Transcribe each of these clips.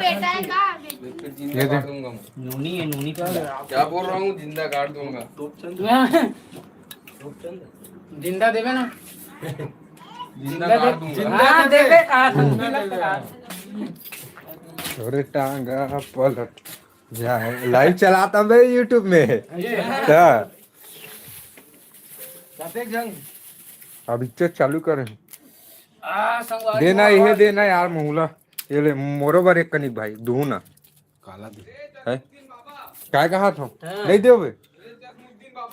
बेटा है का ये काट दूंगा। नूनी है, नूनी का क्या बोल रहा हूँ, जिंदा काट दूंगा। जिंदा देवे ना, जिंदा काट दूंगा। हाँ देवे का अरे टांगा पलट जाए। लाइव चलाता मैं यूट्यूब में। हाँ। अब इच्छा चालू करें। देना ये देना यार मोहला। ये ले मोरोबर एक कनिक भाई दू ना काला दे है क्या कहा था नहीं दे बे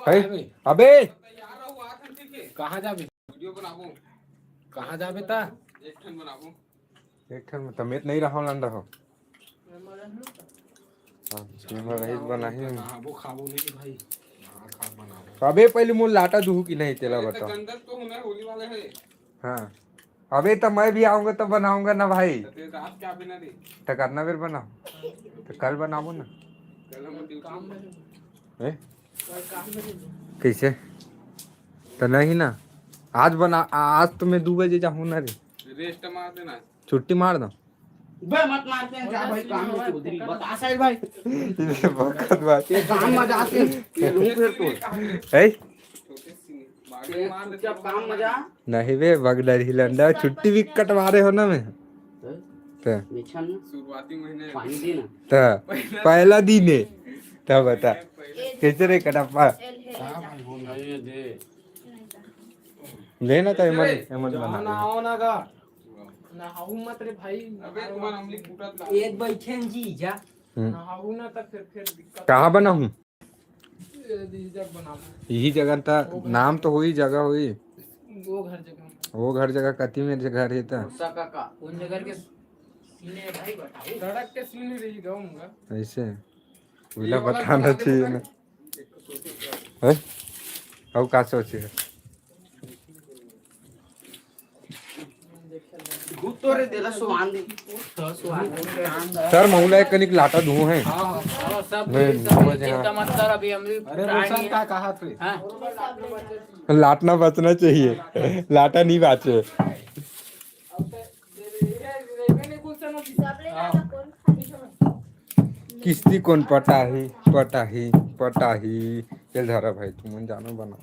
है अबे कहाँ जाबे, वीडियो बनाबो, कहाँ जाबे ता एक ठन बनाबो। एक ठन में तमेत नहीं रहा लंडा हो। हां स्टीमर रही बनाही वो खाबो नहीं भाई। खा बनाबो। अबे पहले मोल लाटा दूह की नहीं तेला अरे बता। गंदक तो होना होली वाले है। हाँ अबे तो मैं भी आऊंगा तो बनाऊंगा ना भाई। तो तेरे रात क्या बिना रे? तो करना फिर बनाओ तो कल बनाबो ना। कल हम ड्यूटी है कैसे तो नहीं ना आज बना। आज तो मैं 2 बजे जाऊँ ना रे। रेस्ट मार देना। छुट्टी मार दो बे मत मारते हैं जा भाई, काम है चौधरी बता साहिल भाई, बकत बात ये काम मजा आते ये लूं फिर तो है छोटे सी बागल मार दे। जब काम मजा नहीं बे बगडर हिलंडा छुट्टी भी कटवा रहे हो ना मैं तो निछन शुरुआती महीने पानी दे ना तो पहला दिन है तब बता कैसे रे कटप्पा हां भाई वो नहीं दे लेना तो एमन बना ना आओ ना का नहाऊ मत रे भाई। अबे तुम्हारा अमली कूटा था। एक बैठे जी जा नहाऊ ना तब फिर दिक्कत कहाँ बना हूँ जग बनाओ यही जगह था। नाम तो हुई जगह हुई वो घर जगह कति में घर है था काका उन जगह के सीने भाई बताओ सड़क के सीने रही जाऊंगा ऐसे उला बताना चाहिए ना है अब का सोचे है गुतोरे देला सुवान दे तो सुवान सर मौला एक कनिक लाटा दूं है। हां सब चिंता मत कर, अभी हम अरे रोशन का कहा थे हां लाटना बचना चाहिए लाटा नहीं बाचे। किस्ती कौन पटाही पटाही पटाही चल धरा भाई तुम जानो बना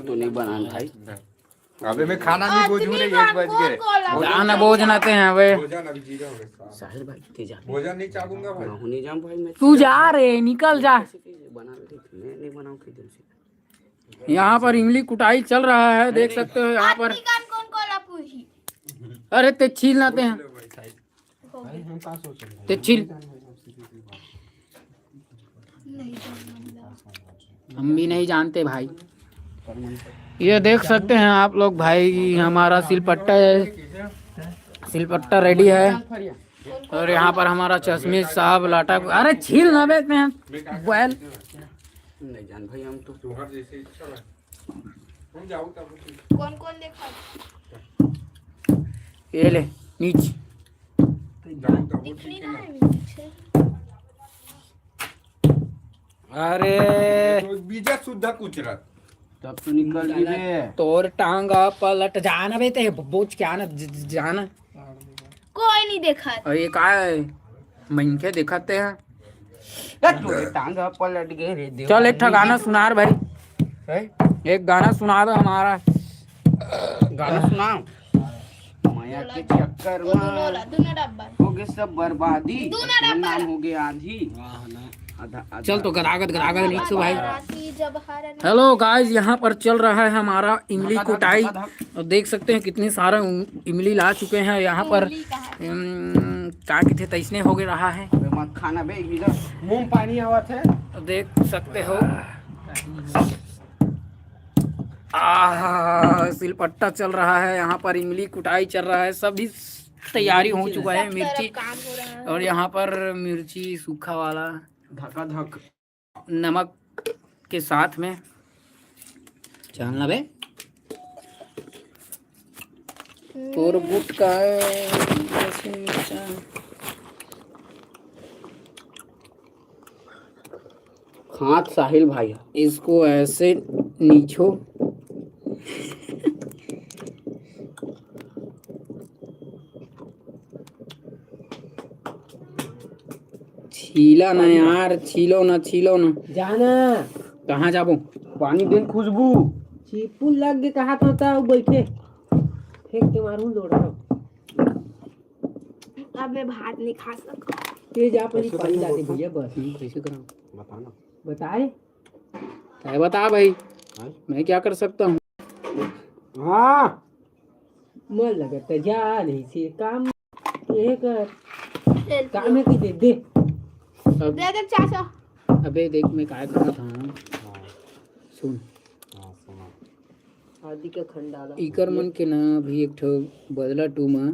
तो नहीं बनाना भाई। अबे मैं खाना नहीं बोझूं रे 1 बज गए खाना बोझ नाते हैं वे भोजन अभी जीरा हो गया साहिल भाई ते जा भोजन नहीं चाहूंगा भाई नहीं जाऊं भाई मैं तू जा रे निकल जा। बना ले मैं नहीं बनाऊं फिर से। यहाँ पर इमली कुटाई चल रहा है, देख सकते हो यहाँ पर। कौन कोला पूछी अरे ते छील नाते हैं ते छील। हम भी नहीं जानते भाई। ये देख सकते हैं आप लोग भाई, हमारा सिलपट्टा रेडी है और यहाँ पर हमारा चश्मे साहब लाटा। अरे छील ना बेचते हैं बैल। नहीं जान भाई हम तो तुम्हारे जैसे इच्छा है हम जाओ तब कौन कौन देखा ये ले नीचे दिखनी ना है मुझे। अरे तो बीजा सुद्धा कुचरत तब तो निकल गए तोर टांगा पलट जाना बेटे बोझ क्या ना जाना। कोई नहीं देखा और ये का है मनके दिखाते हैं। टांग पलट गए रे देव। चल एक ठा गाना सुना रे भाई, एक गाना सुना दो हमारा। गाना सुनाओ। माया के चक्कर में दूना डब्बा हो गए सब बर्बादी, नाम हो गया आधी। चल तो गदागद नीचे भाई। राती जब हारन हेलो गाइस, यहाँ पर चल रहा है हमारा इमली कुटाई और देख सकते हैं कितनी सारा इमली ला चुके हैं यहाँ पर। क्या कहते तैसने हो गया रहा है, मत खाना बे इधर मुंह पानी आवत है तो देख सकते हो। सिलपट्टा चल रहा है यहाँ पर, इमली कुटाई चल रहा है, सभी तैयारी हो चुका है। मिर्ची काम हो रहा है। और यहाँ पर मिर्ची सूखा वाला धक्का धक नमक के साथ में चलना बे और बुट का हाथ साहिल भाई इसको ऐसे नीचो छीला ना यार, छीलो ना जाना कहाँ जाबो। पानी देन खुशबू चिपू लग के कहा था बैठे फेंक के मारू लोड़ा। अब मैं भात नहीं खा सकता। ये जा पहले पानी डाल दे भैया बस। कैसे कराऊं बताना बताए क्या बता भाई, हाँ? मैं क्या कर सकता हूँ। हाँ मन लगता जा नहीं से काम ये कर काम है कि दे दे अब दे दे चाचा। अबे देख मैं क्या कर रहा था, सुन आदि का खंडाला इकर मन के ना अभी एक ठो बदला टू में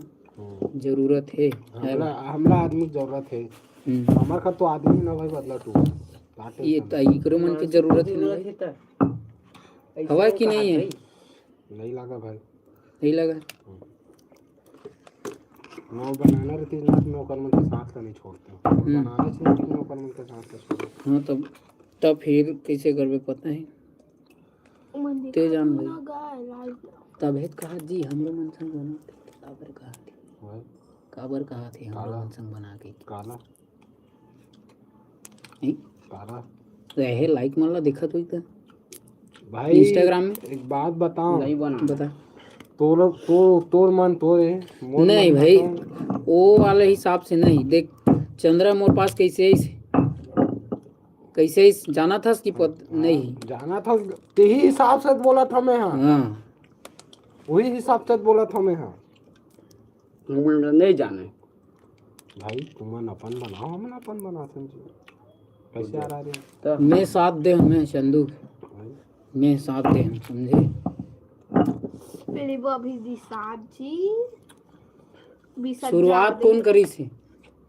जरूरत है। हमला आदमी की जरूरत है। हमार का तो आदमी ना भाई बदला टू ये इकरो मन के जरूरत है ना भाई। हवा की नहीं है, नहीं लगा भाई, नहीं लगा। नौ बनाना रहती है ना, नौकर मन के साथ का नहीं छोड़ते। बनाना चाहिए नौकर मन के साथ का छोड़ते। हाँ तब फिर कैसे करबे पता है ते जान भाई। तब है कहा जी हमरो मन संग बना काबर कहा थे हमरो मन संग बना के काला नहीं काला रहे लाइक मारला देखत होई त भाई इंस्टाग्राम में। एक बात बताओ, नहीं बना बता। तोर मन तोरे नहीं भाई वो वाले हिसाब से नहीं। देख चंद्रा मोर पास कैसे जाना था कि नहीं जाना था ते ही हिसाब से बोला था मैं। हाँ वही हिसाब से बोला था मैं। नहीं जाने भाई तुम अपन बनाओ हम अपन बना समझो कैसे आ रहा है। मैं साथ दे मैं चंदू मैं साथ दे समझे। मेरी वो अभी दिसाद जी शुरुआत कौन करी से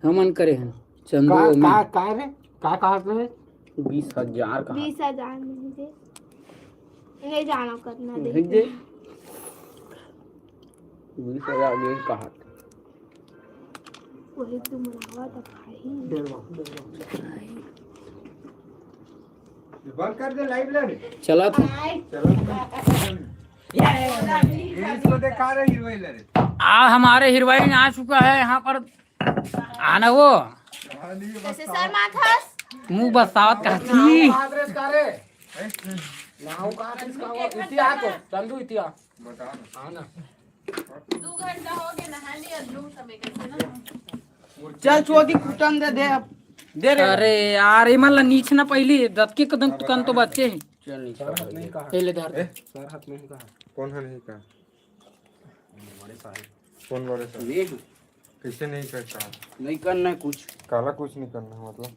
हमन करे हैं चंदू में। का रे का कहत रहे 20,000 का 20,000 मुझे नहीं जाना करना भेज देख दे 20,000 में कहा वही तुम बनावा तो भाई बंद कर दे लाइव ले चला था। इसको दिखा रहे हीरोइन ले हमारे हीरोइन आ चुका है यहाँ पर। आना वो जैसे सर माथास मुंह बसावत कहती एड्रेस का रे नाउ का एड्रेस का इतिहास को चंदू इतिहास बता ना। हां ना 2 घंटा हो गया नहा लिया लूं सब कैसे ना चल चोदी कुटन दे रे। अरे यार ये मतलब नीचे ना पहली दत्के कदम कन तो बच्चे हैं। चल नहीं नहीं कहा पहले धर सर हाथ नहीं कहा कौन है नहीं कहा बड़े साहब कौन बड़े साहब देख कैसे नहीं करता नहीं करना कुछ काला कुछ नहीं करना मतलब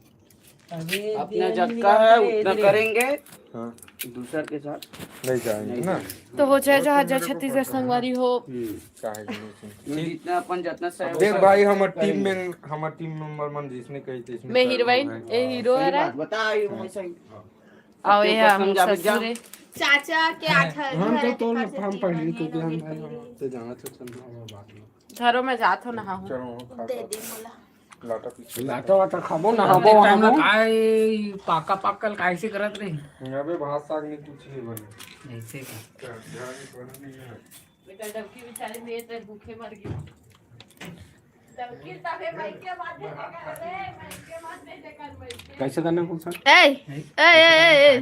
अपना जक्का है उतना करेंगे। हाँ दूसर के साथ नहीं जाएंगे ना तो हो जाए जहाँ छत्तीसगढ़ संगवारी हो काहे कि नहीं जितना अपन जितना सहयोग देख भाई हमार टीम मेंबर मन जिसने कही थी इसमें मैं हीरोइन ए हीरो है रे बता भाई सही आओ ये हम समझा ससुरे चाचा के आथा हम तो हम पढ़ ली क्योंकि हम तो जाना तो चंद्रा बात में घरों में जात हो ना हूं चलो खा दे दे मोला लाटा पीछे लाटा वाटा खाबो ना खाबो हम पाका पाकल कैसे करत रे अबे भात साग नहीं कुछ नहीं बने ऐसे का ध्यान बना नहीं है बेटा डबकी बेचारे मेरे से भूखे मर गए डबकी तबे भाई के बात नहीं कर रे मैं के बात नहीं कर भाई कैसे करना कौन सा ए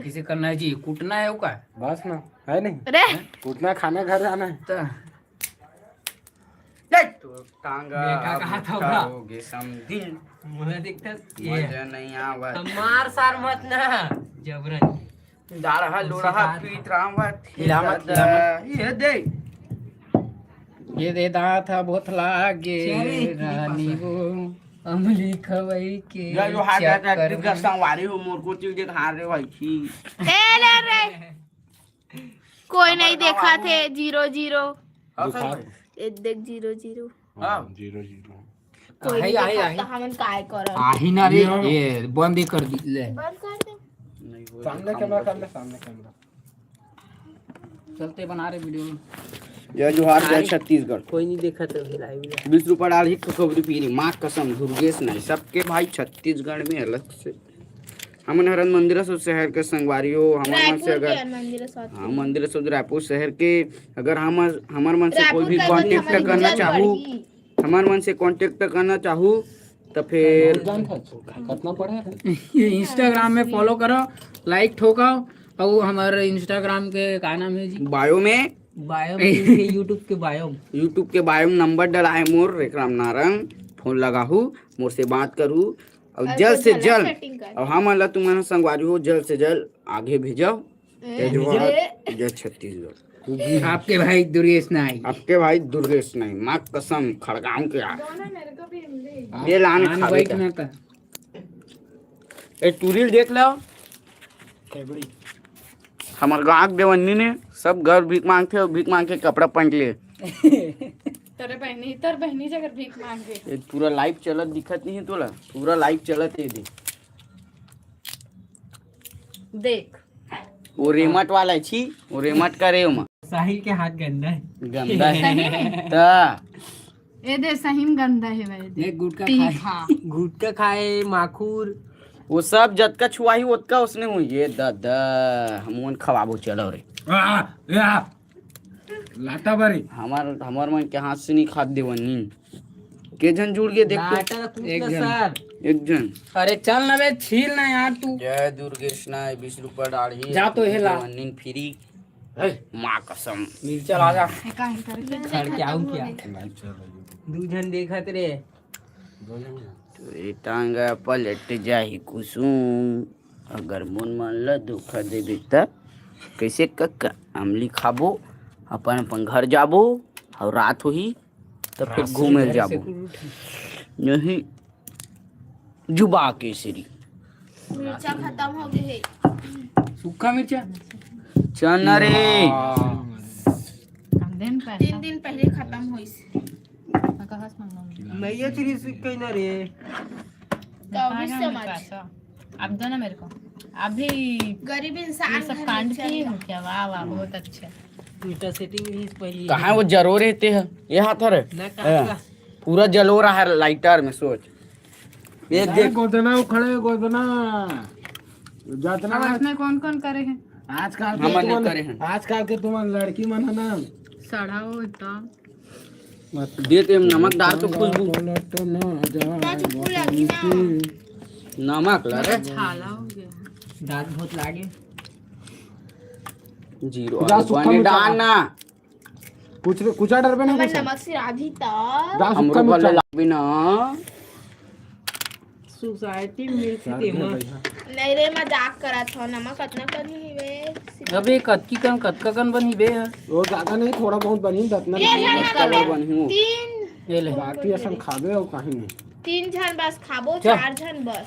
कैसे करना है जी कूटना है का बस ना है नहीं रे उतना खाना घर जाना है तो तो टांगा बेटा कहा था होगा होगे समझिन मुझे दिखता ये मजा नहीं आवा मार सार मत ना जबरन जा रहा लोड़ा पीत रहा हिला मत ये दे ये दे दांत था बहुत लागे रानी वो अमली खवई के या जो हाथ जाता है का संवारी हो मोर को चीज दिखा रहे भाई छी ए ले रे कोई नहीं देखा थे 0-0 देख 0-0 हां 0-0 कोई नहीं देखा तो हमन काय करब आही ना रे ये बंद ही कर दी ले बंद कर दे नहीं वो सामने कैमरा कर ले सामने कैमरा चलते बना रहे वीडियो जय जोहार जय छत्तीसगढ़ कोई नहीं देखा तो लाइव 20 रुपये डाल ही खबरी पी रही माँ कसम दुर्गेश नहीं सबके भाई छत्तीसगढ़ में अलग से हमन हरन मंदिर से शहर के संगवारी हो हमार मन से अगर हाँ मंदिर से रायपुर शहर के अगर हमार मन से कोई भी कांटेक्ट करना चाहूँ हमार मन से कांटेक्ट करना चाहूँ तो फिर कितना पड़ा है? ये इंस्टाग्राम में फॉलो करो, लाइक ठोकाओ, और हमारे इंस्टाग्राम के क्या नाम है जी? बायो में, बायो यूट्यूब के बायो। यूट्यूब के बायो में नंबर डला है मोर विक्रम नारंग, फोन लगाहू मोर से बात करू और जल्द से जल्द, और हम अल्लाह तुम्हारा संगवारी हो जल्द से जल्द आगे भेजो जय छत्तीसगढ़। आपके भाई दुर्गेश नाई, आपके भाई दुर्गेश नहीं, माँ कसम खड़गांव के आ मेरे को भी मिले। ये लान खावे का। का ए टूरिल देख लो, हमारे गाँव के देवन्नी ने सब घर भीख मांगते और भीख मांग के कपड़ा पहन लिए। तेरे बहनी से अगर भीख मांगे ये पूरा लाइव चलत दिखत नहीं है तोला, पूरा लाइव चलत है दे। देख वो रेमट वाला छी, वो रेमट का रेम साहिल के हाथ गंदा है। गंदा है ता ये दे सही में गंदा है भाई। देख गुटका तीखा। खाए, गुटका खाए, माखूर। वो सब जतका छुआही उतका उसने हुई। ये दादा हम खवाबो चलो रे लाटा बारी हमार मन के हाथ से नहीं खाद देवनी के जन जुड़ के देखो एक जन। एक जन। अरे चल ना बे, छील ना यार तू। जय दुर्गेश नाय 20 रुपए डाढ़ी जा तो हेला। देवनी फ्री माँ कसम। मिर्चा ला जा। काहे करके खड़ के आऊं क्या? दू जन देखत रे। तो टांगा पलट जाही कुसुम, अगर मन मन ल दुख देबे त कैसे कक्का अमली खाबो, अपन अपन घर जाबो और रात होही तो फिर घूमे जाबो। नहीं जुबा केसरी मिर्चा खत्म हो गए है। सूखा मिर्चा चल रे 3 दिन पहले खत्म हुई से। मैं ये तेरी सूखा ना रे। 24 समझ। अब दो ना मेरे को, अभी गरीब इंसान ये सब घर कांड में की चल हूँ क्या? वाह वाह बहुत अच्छा। मिर्चा सेटिंग भी पहले कहाँ वो जरो रहते हैं ये हाथ रे ना काटला। पूरा जलो रहा है लाइटर में सोच। ये देख गोदना उखड़े गोदना जातना अब इसमें कौन कौन करे हैं? आजकल हम नहीं करे हैं। आजकल के तुम लड़की मन है ना सड़ा हो एकदम। देते हम नमक डाल तो खुशबू पलट ना जा आज फूल लगी ना। नमक ला रे छाला हो गया। दांत बहुत लागे। जीरो जा सूखा पानी मिर्चा डालना कुछ डर पे अगर नहीं नमक से आधी तब जा हमरो सूखा वाला मिर्चा लाबी ना सोसाइटी मिर्ची तेमा। नहीं रे मजाक करा था। नमक कितना करनी है वे? अबे कतकी कन कतका कन बनी बे है। वो ज्यादा नहीं थोड़ा बहुत बनी दतना ये झन कलर बनी हूँ। 3 ये ले बाकी असन खाबे और कहीं नहीं 3 झन बस खाबो, चल। 4 झन बस।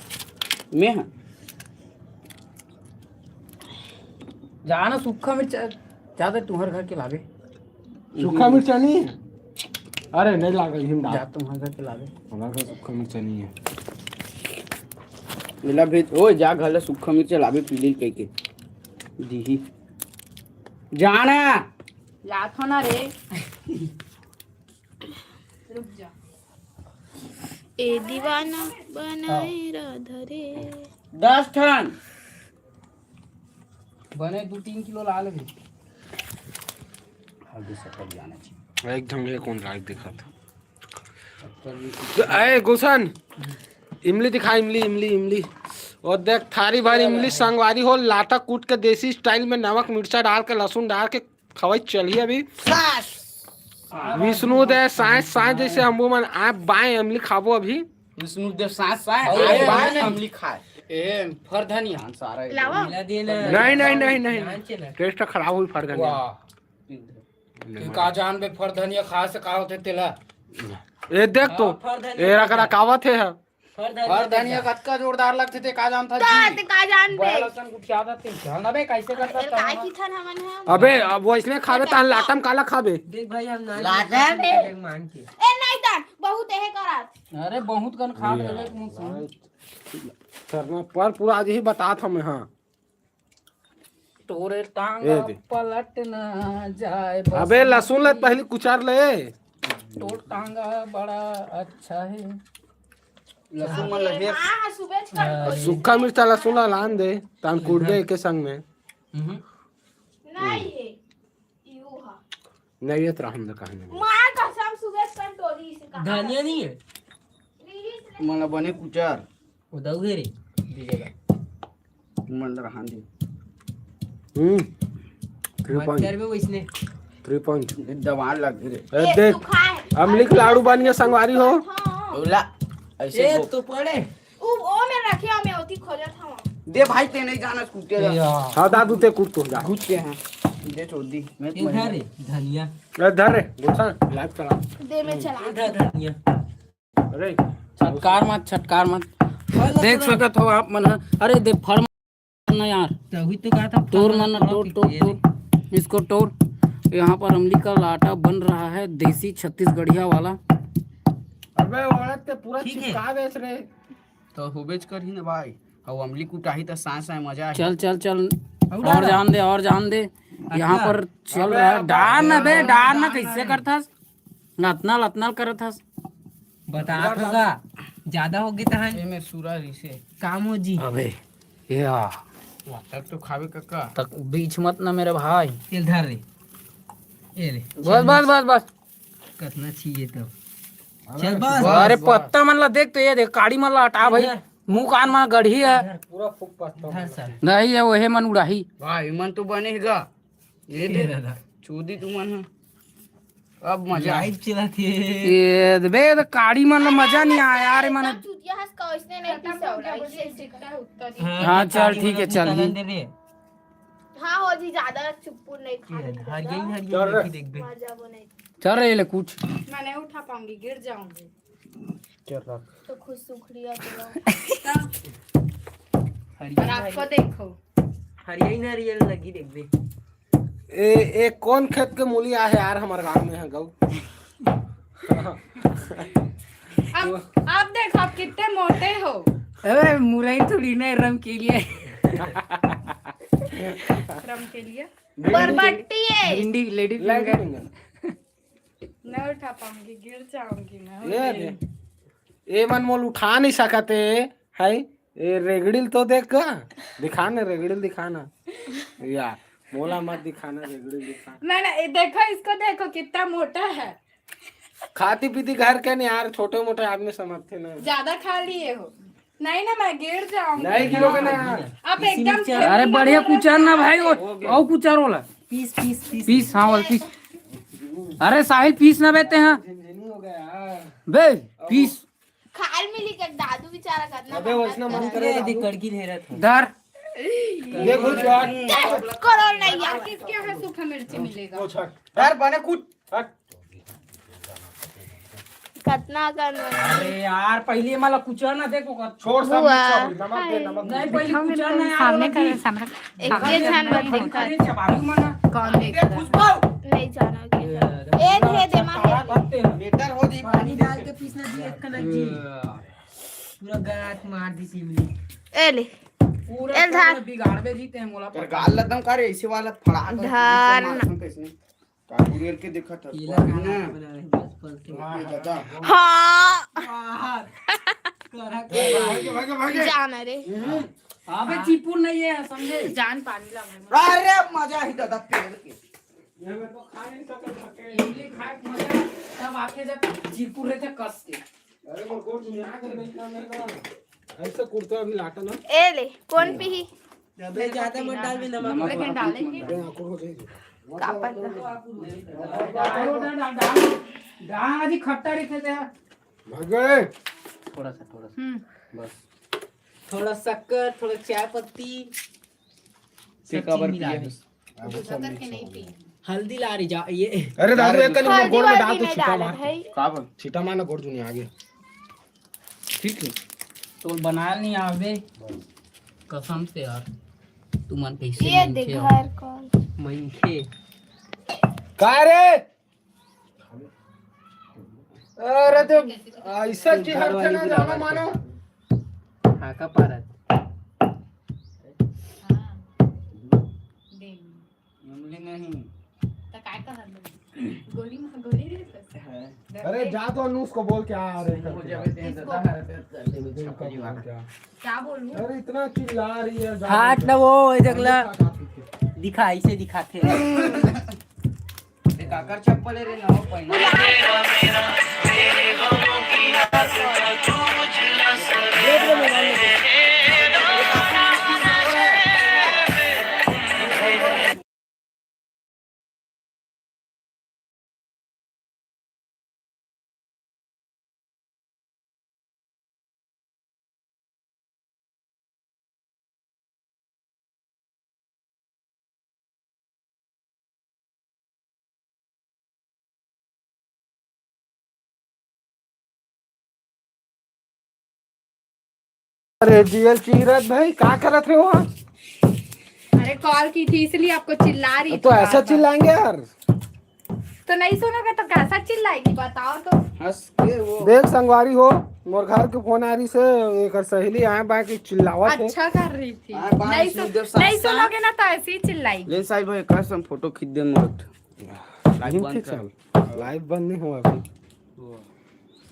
मैं जाना सूखा मिर्चा ज्यादा तुम्हारे घर के लावे। सूखा मिर्चा नहीं है। अरे नहीं लागल हिम जा डाल तुम्हारे घर के लावे। हमारे घर सूखा मिर्चा नहीं है। मिला भेज ओ जा घले सूखा मिर्च लाबे पीली कह के दीही जाना लाथो ना रे। रुक जा। ए दीवाना बनाए राधा रे। 10 ठन बने 2-3 किलो ला ले। आगे सटक जाना चाहिए। एकदम ये कौन लाइव देखा था अरे गुसन इमली दिखा इमली इमली इमली और देख थारी भर इमली संगवारी हो लाटा कूट के देसी स्टाइल में नमक मिर्चा डाल के लहसुन डाल के खवाई चलिए अभी विष्णु दे साइंस साइंस जैसे हम मन आप बाएं इमली खाबो अभी विष्णु देव सास सास अरे आए बाहर बाहर अमली खाए ए फरधनी हां सारा लावा मिला दे ले। नहीं नहीं नहीं नहीं ध्यान से ले। टेस्ट खराब हुई फर्क नहीं वाह का जान बे फरधनिया खा से का होते तेला। ये देख तो ये रकावत है फरधनिया कतका जोरदार लगते थे का जान था तात जी का जान बे। लसन गुठिया देते जान बे कैसे करता फिर काय की थन हमन हम। अबे अब वो इसमें खाबे तान लाटम काला खाबे देख भाई हम ना लाजा बे। मान के। ए नहीं तात बहुत है करत। अरे बहुत कन खा ले मुंह से। करना पर पूरा आज ही बता था मैं हाँ तोरे ए टांगा दे। पलट ना जाए बस। अबे लहसुन ले पहले कुचार ले तोर टांगा बड़ा अच्छा है। लहसुन मन लहे हां सुबह कर। सूखा मिर्चा लहसुन लान दे तान कूटबे के संग में नहीं है यू हा। नहीं ये तो हम कहीं नहीं मार कसम सुबह कर तोरी से कहा। धनिया नहीं है। रीस मला बने कुचार उदाऊ घे रे दीजिएगा मन रहा दे 3 पॉइंट में वैसने 3 पॉइंट दवा लग रे ए देख अमली के लाडू बन गया संगवारी हो ओला ऐसे ए गो- तो पड़े ओ मैं रखे मैं होती खोजा था दे भाई ते नहीं जाना स्कूटर हाँ दादू ते कूद तो जा घुट के हैं दे छोड़ दी मैं ये उठा रे धनिया ए धर रे गुलशन लाइव चला दे में चला उठा धनिया अरे छटकार मत देख सकत हो आप मन अरे दे फड़ ना यार तभी तो कहा था तोड़ मन तोड़ इसको तोड़ यहाँ पर अमली का लाटा बन रहा है देसी छत्तीसगढ़िया वाला अबे औरत ते पूरा ठीक है। चिपका बेच रे तो होबेच कर ही ना भाई और अमली कुटाही तो सांस है मजा चल चल चल और जान दे यहाँ पर चल रहा है डाल ना बे डाल ना कैसे करथस लतनल लतनल करथस बता होगा ज्यादा हो गई तहन में सूरा रिसे काम हो जी अबे या तक तो खावे कक्का तक बीच मत ना मेरे भाई तेल धर रे ये ले बस बस बस बस कितना चाहिए तो चल बस अरे पत्ता मन ला देख तो ये देख काड़ी मन ला हटा भाई मुंह कान में गढ़ी है पूरा फुक पस्ता धर सर नहीं है वही मन उड़ाही भाई मन तो बनेगा ये दे दादा चूदी तू मन है अब मजा लाइव चला थे ये बे तो काड़ी मन ला मजा नहीं आया यार मन चुतिया हंस का इसने नहीं पीसा हो रहा है उत्तर हाँ चल ठीक है चल ही दे रे हाँ हो जी ज्यादा चुप्पू नहीं हर गई हर चल रे। गई देख बे मजा बने चल रहे ले कुछ मैं नहीं उठा पाऊंगी गिर जाऊंगी चल रख तो खुद सुखड़िया तो और आपको देखो हरियाई नारियल लगी देख बे ए कौन खेत के मूलिया है यार हमारे गांव में है गौ आप देखो आप कितने मोटे हो। अरे मुरई थोड़ी ना रम के लिए क्रम के लिए बरबट्टी है भिंडी लेडी लाइट फिंगर नहीं उठा पाऊंगी गिर जाऊंगी मैं। ये दे ए मन मोल उठा नहीं सकते है ए रेगड़िल तो देख का दिखाना रेगड़िल दिखाना यार मोला मत दिखाना रेगड़िल दिखाना नहीं ये देखो इसको देखो कितना मोटा है। खाती पीती घर के नहीं यार छोटे मोटे आदमी समझते ना ज्यादा खा लिए हो। नहीं ना मैं गिर जाऊंगी। नहीं गिरोगे ना आप एकदम अरे बढ़िया कुचार ना भाई ओ कुचार वाला पीस पीस पीस पीस हाँ वाला पीस अरे साहिल पीस ना बेते हैं झिनझिनी हो गया यार बे पीस खाल मिली का दादू बेचारा करना अबे वैसना मन करे अरे देख कड़की ले रहा था धर देखो छट करो नहीं यार किसके यहाँ सूखा मिर्ची मिलेगा। ओ छट धर बने कुछ हट कितना करना अरे यार पहले मला कुचार ना देखो कर छोड़ सब बुआ। नमक दे नमक नहीं पहले कुचार ना सामने करे सामने एक के ध्यान मत देखता अरे चबावी मना कौन देख रहा है? नहीं जाना के ए दे दे मां मीटर हो जी पानी डाल के पीसना दिए कनक जी पूरा गात मार दी सिमली ए ले पूरा ए धार। बिगाड़ बे जीते हैं मोला पर गाल लदम करे ऐसे वाला फड़ा दो धार काबूरियर के देखा था केला खाना बना रहे बस फल के हां करा जाना रे अबे चिपुर नहीं है समझे जान पानी लगा अरे मजा ही दादा पेड़ के इमली खाए मजा तब आके जब चिपुर रहते कस के अरे वो गोट में आकर नहीं काम करना ऐसे कुर्ता अभी लाटा ना ए ले कौन पी अबे ज्यादा मत डाल में नमक लेकिन डालेंगे आंखों हो जाएगी का पता गाँव आदि खट्टा रहते थे भाग गए थोड़ा सा बस थोड़ा शक्कर थोड़ा चाय पत्ती टेका बर मिला किया दे। है करके नहीं पी हल्दी ला रही जा ये अरे दादू एक कनी हल्दी गोड़ में डाल वाली तो नहीं छिटा डाला मार है का बोल छिटा मार ना गोड़ दुनिया आगे ठीक है तो बना नहीं आवे कसम से यार तू मन कैसे ये देख घर कॉल मंखे का रे अरे तो ऐसा की हर थे ना जाना मानो हाका पारत इमली नहीं तो काय करणार गोरी रे अरे जा तो अनूस को बोल के आ रहे हो कर जावे ते दादा क्या बोलूं अरे इतना चिल्ला रही है जा- हाथ ना वो जगला दिखा ऐसे दिखाते हैं काकर चप्पल रे ना पहिला अरे जीएल चीरत भाई क्या करत रहे हो आप? अरे कॉल की थी इसलिए आपको चिल्ला रही तो थी ऐसा बार-बार। चिल्लाएंगे यार? तो नहीं सुनोगे तो कैसा चिल्लाएगी बताओ तो। हंस के वो देख संगवारी हो, मोर घर के फोन आ रही से एक सहेली आए बाकी चिल्लावत है। अच्छा कर रही थी। हाँ, बात नहीं सुन, जब साथ नहीं साथ- सुनोगे ना तो ऐसे ही चिल्लाएगी। ले साहिब भाई कसम फोटो खींच दे मोट लाइव बंद कर चल लाइव बंद नहीं हुआ अभी।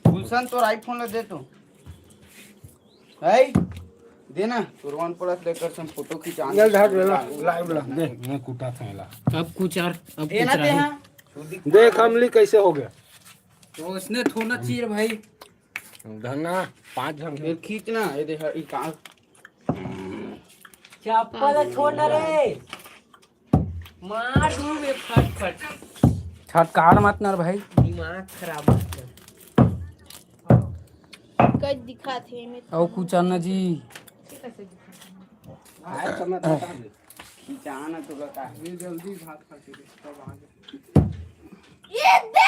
गुलशन तो आईफोन ले दे तो है देना तुरवन प्लस लेकर सम फोटो खींचा चल ढाक ले ला लाइव ला दे मैं कुटा थैला। अब कुछ और अब ए ना कुछ दे रहा हां देख अमली कैसे हो गया। तो उसने थोड़ा चीर भाई धन्ना 5 जन फिर खींचना ये देख ई का चप्पल छोड़ रे मार दूं मैं फट फट छट काट मत ना भाई दिमाग खराब मत कर। कच दिखाते में और कुछ अन्ना जी खींचाना तो का ये जल्दी भात खाते थे तब आ गए। ये दे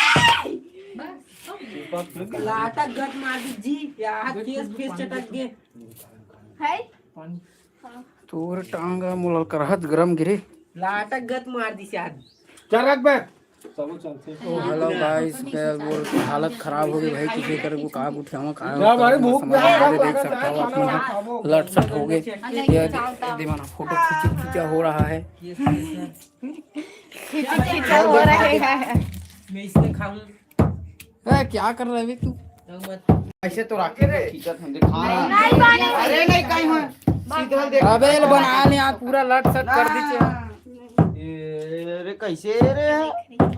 लाटा गट मार दी जी या केस फेस चटक गए है तोर टांगा मुलल करहत गरम गिरे लाटा गत मार दी शायद। चल रख बे सब चलते। ओ हेलो गाइस बोल हालत खराब हो गई भाई किसी करे को का उठावा का क्या भाई भूख देख सकता हो आप लट सट हो गए ये दीवाना फोटो खींचा हो रहा है। खींचा हो रहे हैं। मैं इसमें खाऊं क्या कर रहा है तू? मत। ऐसे तो रखे रे खींचत हम दिखा रहा नहीं बने अरे नहीं काई हो सीधा देख अबे बना ले यार पूरा लट सट कर दीजिए। अरे कैसे रे